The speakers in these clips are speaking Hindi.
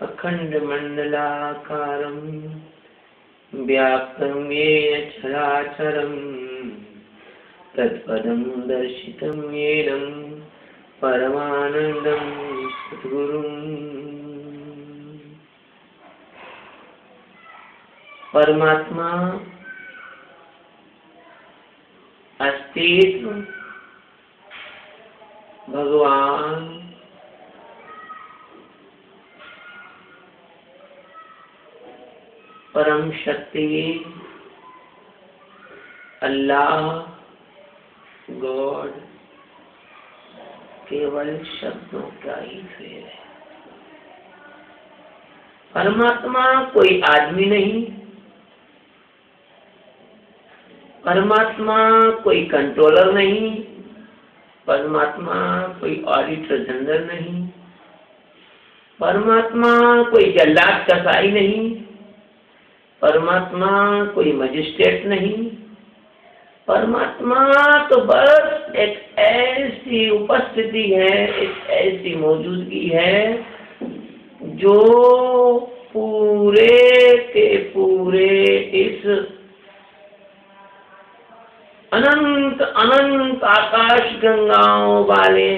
अखण्डमण्डलाकारं व्याप्तं येन चराचरं तत्पदं दर्शितं येन परमानन्दं सद्गुरुम्। परमात्मा अस्तित्व, भगवान परम शक्ति, अल्लाह, गॉड केवल शब्दों का ही फेर है। परमात्मा कोई आदमी नहीं, परमात्मा कोई कंट्रोलर नहीं, परमात्मा कोई ऑडिटर जनरल नहीं, परमात्मा कोई जल्लाद कसाई नहीं, परमात्मा कोई मजिस्ट्रेट नहीं। परमात्मा तो बस एक ऐसी उपस्थिति है, एक ऐसी मौजूदगी है जो पूरे के पूरे इस अनंत अनंत आकाश गंगाओं वाले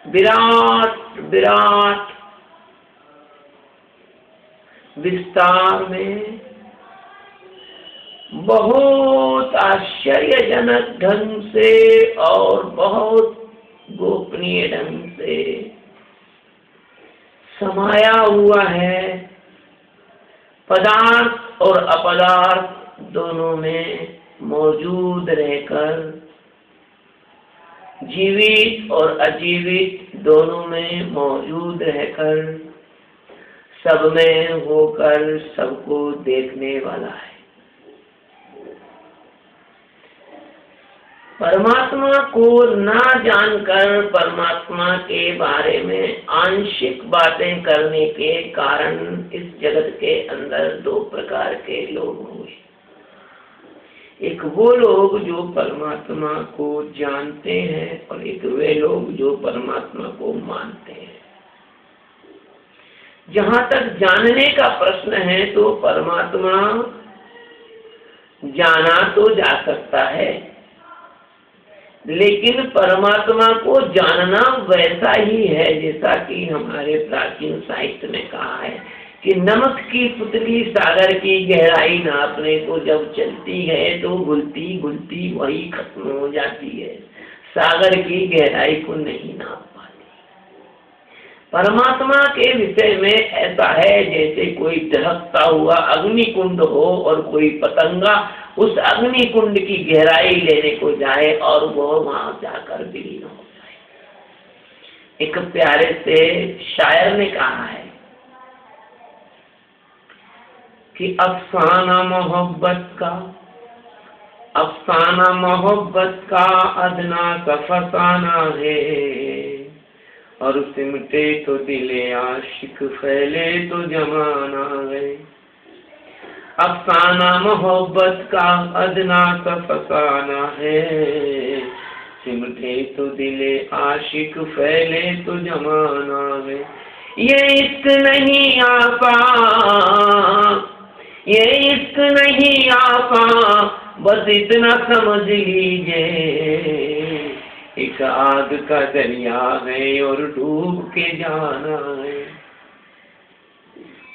विराट विराट विस्तार में बहुत आश्चर्यजनक ढंग से और बहुत गोपनीय ढंग से समाया हुआ है। पदार्थ और अपदार्थ दोनों में मौजूद रहकर, जीवित और अजीवित दोनों में मौजूद रहकर, सब में होकर सबको देखने वाला है। परमात्मा को ना जानकर परमात्मा के बारे में आंशिक बातें करने के कारण इस जगत के अंदर दो प्रकार के लोग हुए। एक वो लोग जो परमात्मा को जानते हैं और एक वे लोग जो परमात्मा को मानते हैं। जहां तक जानने का प्रश्न है तो परमात्मा जाना तो जा सकता है, लेकिन परमात्मा को जानना वैसा ही है जैसा कि हमारे प्राचीन साहित्य में कहा है कि नमक की पुतली सागर की गहराई नापने को जब चलती है तो घुलती घुलती वही खत्म हो जाती है, सागर की गहराई को नहीं नाप पाती। परमात्मा के विषय में ऐसा है जैसे कोई दहकता हुआ अग्निकुंड हो और कोई पतंगा उस अग्निकुंड की गहराई लेने को जाए और वो वहां जाकर विलीन हो जाए। एक प्यारे से शायर ने कहा है कि अफसाना मोहब्बत का अदना सा फसाना है, और सिमटे तो दिले आशिक फैले तो जमाना है। अफसाना मोहब्बत का अदना सा फसाना है, सिमटे तो दिले आशिक फैले तो जमाना है। ये इश्क नहीं आपा, ये इश्क नहीं आपा, बस इतना समझ लीजिए, एक आग का दरिया है और डूब के जाना है।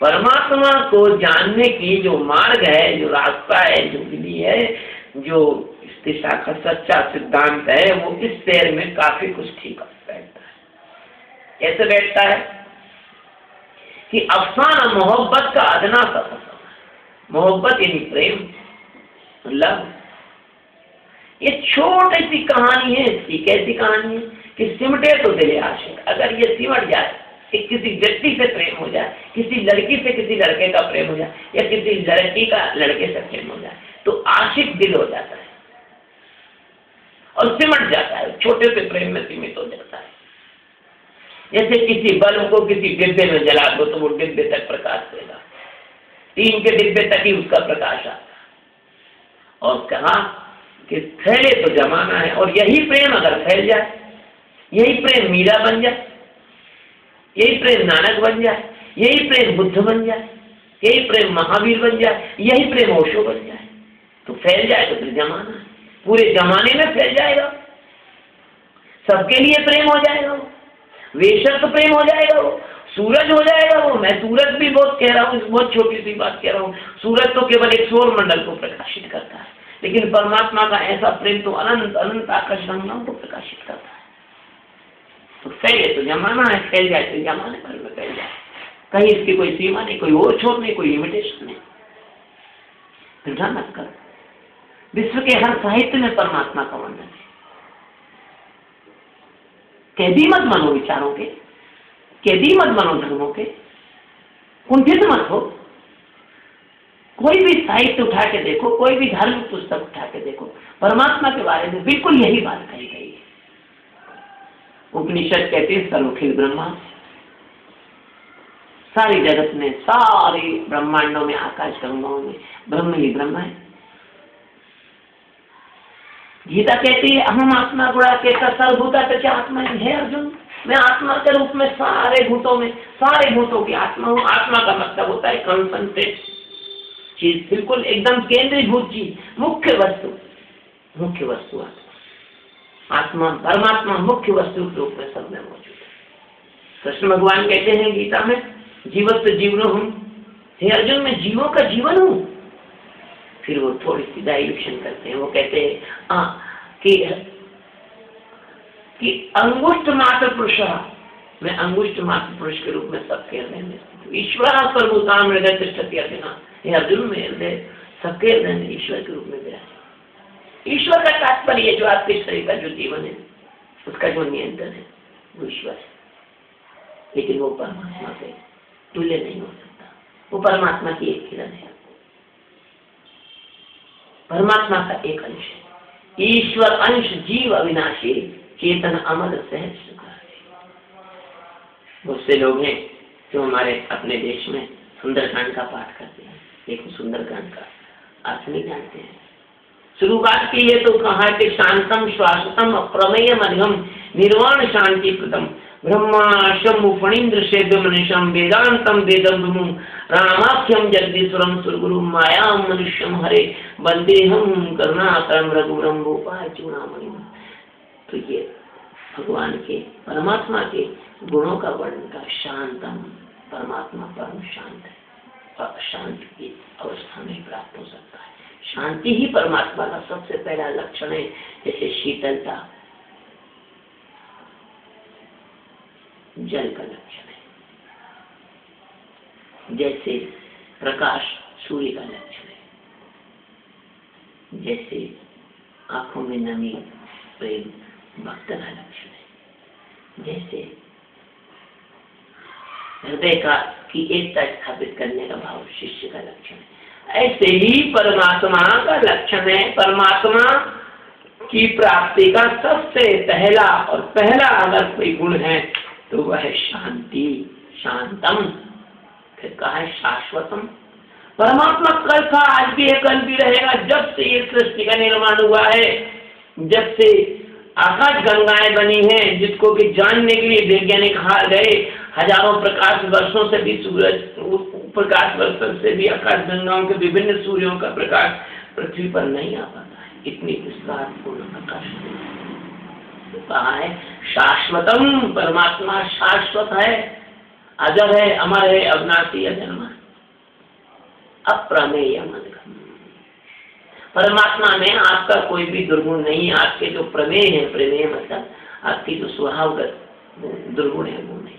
परमात्मा को जानने की जो मार्ग है, जो रास्ता है, जो विधि है, जो इस दिशा का सच्चा सिद्धांत है, वो इस शेर में काफी कुछ ठीक बैठता है। कैसे बैठता है कि अफसाना मोहब्बत का अदना सा फसाना। मोहब्बत यानी प्रेम, लव, ये छोटी सी कहानी है। इसकी कैसी कहानी है कि सिमटे तो दिले आशिक, अगर ये सिमट जाए कि किसी व्यक्ति से प्रेम हो जाए, किसी लड़की से किसी लड़के का प्रेम हो जाए, या किसी लड़की का लड़के से प्रेम हो जाए, तो आशिक दिल हो जाता है और सिमट जाता है, छोटे से प्रेम में सीमित हो जाता है। जैसे किसी बल्ब को किसी डिब्बे में जला दो तो वो डिब्बे तक प्रकाश देगा, टीन के डिब्बे तक ही उसका प्रकाश आता है। और कहा कि फैले तो जमाना है, और यही प्रेम अगर फैल जाए, यही प्रेम मीरा बन जाए, यही प्रेम नानक बन जाए, यही प्रेम बुद्ध बन जाए, यही प्रेम महावीर बन जाए, यही प्रेम ओशो बन जाए, तो फैल जाए तो फिर जमाना है, पूरे जमाने में फैल जाएगा, सबके लिए प्रेम हो जाएगा वो, वेशर्त प्रेम हो जाएगा वो, सूरज हो जाएगा वो। मैं सूरज भी बहुत कह रहा हूँ, बहुत छोटी सी बात कह रहा हूँ, सूरज तो केवल एक सौर मंडल को प्रकाशित करता है, लेकिन परमात्मा का ऐसा प्रेम तो अनंत अनंत आकाश गंगाओं को प्रकाशित करता है। तो फैले तो जमाना है, फैल जाए तो जमाने भर में फैल जाए, कहीं इसकी कोई सीमा नहीं, कोई और छोर नहीं, कोई लिमिटेशन नहीं। फिर मत कर, विश्व के हर साहित्य में परमात्मा का वर्णन है। कैदी मत बनो विचारों के, कैदी मत बनो धर्मों के, कुंठित मत हो। कोई भी साहित्य उठा के देखो, कोई भी धार्मिक पुस्तक उठा के देखो, परमात्मा के बारे में बिल्कुल यही बात कही गई है। उपनिषद कहते हैं सर्वखिल ब्रह्मा, सारी जगत में, सारे ब्रह्मांडों में, आकाश गंगाओं में ब्रह्म ही ब्रह्म है। गीता कहती है अहम आत्मा गुणा के सर्वभूता तथा आत्मा है अर्जुन, मैं आत्मा के रूप में सारे भूतों में, सारे भूतों की आत्मा हूँ। आत्मा का मतलब होता है कंसंट्रेट चीज, बिल्कुल एकदम केंद्रीभूत चीज, मुख्य वस्तु, मुख्य वस्तु आत्मा, परमात्मा मुख्य वस्तु के रूप में सब में मौजूद है। कृष्ण भगवान कहते हैं गीता में जीवत्व जीवनो हूँ, हे अर्जुन मैं जीवों का जीवन हूँ। फिर वो थोड़ी सी डाइल्यूशन करते हैं, वो कहते हैं कि अंगुष्ठ मात्र पुरुष, मैं अंगुष्ठ मात्र पुरुष के रूप में सबके हृदय में स्थित हूँ। ईश्वर सर्वभूतानां हृदये तिष्ठति अर्जुन, हे अर्जुन में हृदय सबके हृदय में ईश्वर के रूप में विराजे। ईश्वर का तात्पर्य जो आपके शरीर का जो जीवन है, उसका जो नियंत्रण है वो ईश्वर है, लेकिन वो परमात्मा से तुल्य नहीं हो सकता। वो परमात्मा की एक किरण है, परमात्मा का एक अंश है। ईश्वर अंश जीव अविनाशी, चेतन अमर सहज सुखा। बहुत से लोग हैं जो हमारे अपने देश में सुंदरकांड का पाठ करते हैं, लेकिन सुंदरकांड का अर्थ नहीं जानते हैं। शुरुआत की है तो कहा कि शांतम श्वासतम अप्रमेय मध्यम निर्वाण शांति प्रदम ब्रह्माशम फणीन्द्र सेव्य मनुष्यम वेदांतम वेदम रामाख्यम जगदीश्वरम सुरगुरु माया मनुष्यम हरे वंदेहम करुणाकरम रघुरम भूपाय चूड़ामणि। तो ये भगवान के, परमात्मा के गुणों का वर्णन का। शांतम, परमात्मा परम शांत है, और शांति की अवस्था में प्राप्त हो सकता है। शांति ही परमात्मा का सबसे पहला लक्षण है। जैसे शीतलता जल का लक्षण है, जैसे प्रकाश सूर्य का लक्षण है, जैसे आंखों में नमी प्रेम भक्त का लक्षण है, जैसे हृदय का की एकता स्थापित करने का भाव शिष्य का लक्षण है, ऐसे ही परमात्मा का लक्षण है। परमात्मा की प्राप्ति का सबसे पहला और पहला अगर कोई गुण है तो वह है शांति। शांतम, फिर कहा है शाश्वतम। परमात्मा कल था, आज भी है, कल भी रहेगा। जब से ये सृष्टि का निर्माण हुआ है, जब से आकाश गंगाएं बनी हैं, जिसको कि जानने के लिए वैज्ञानिक हार गए, हजारों प्रकाश वर्षों से भी सूरज, प्रकाश वर्षों से भी आकाश गंगाओं के विभिन्न सूर्यों का प्रकाश पृथ्वी पर नहीं आ पाता है। इतनी विस्तार पूर्ण प्रकाश तो कहा है शाश्वतम। परमात्मा शाश्वत है, अजर है, अमर है, अविनाशी, अजन्मा, अप्रमेय मध्यम। परमात्मा में आपका कोई भी दुर्गुण नहीं। आपके जो प्रमेय है, प्रमेय मतलब आपकी जो स्वभावगत दुर्गुण है वो नहीं।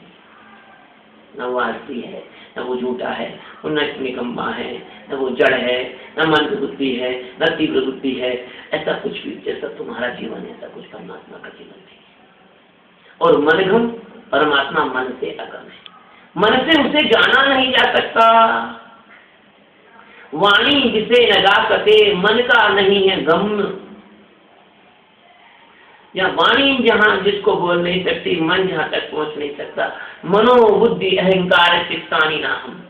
न वो आलसी है, न वो झूठा है, न निकम्मा है, न वो जड़ है, न मंद बुद्धि है, न तीव्र बुद्धि है। ऐसा कुछ भी, जैसा तुम्हारा जीवन है, ऐसा कुछ परमात्मा का जीवन नहीं है। और मनघम, परमात्मा मन से अगम है, मन से उसे जाना नहीं जा सकता। वाणी जिसे लगा सके, मन का नहीं है गम। या वाणी जहां जिसको बोल नहीं सकती, मन जहां तक पहुंच नहीं सकता। मनोबुद्धि अहंकार चित्तानि नाहम।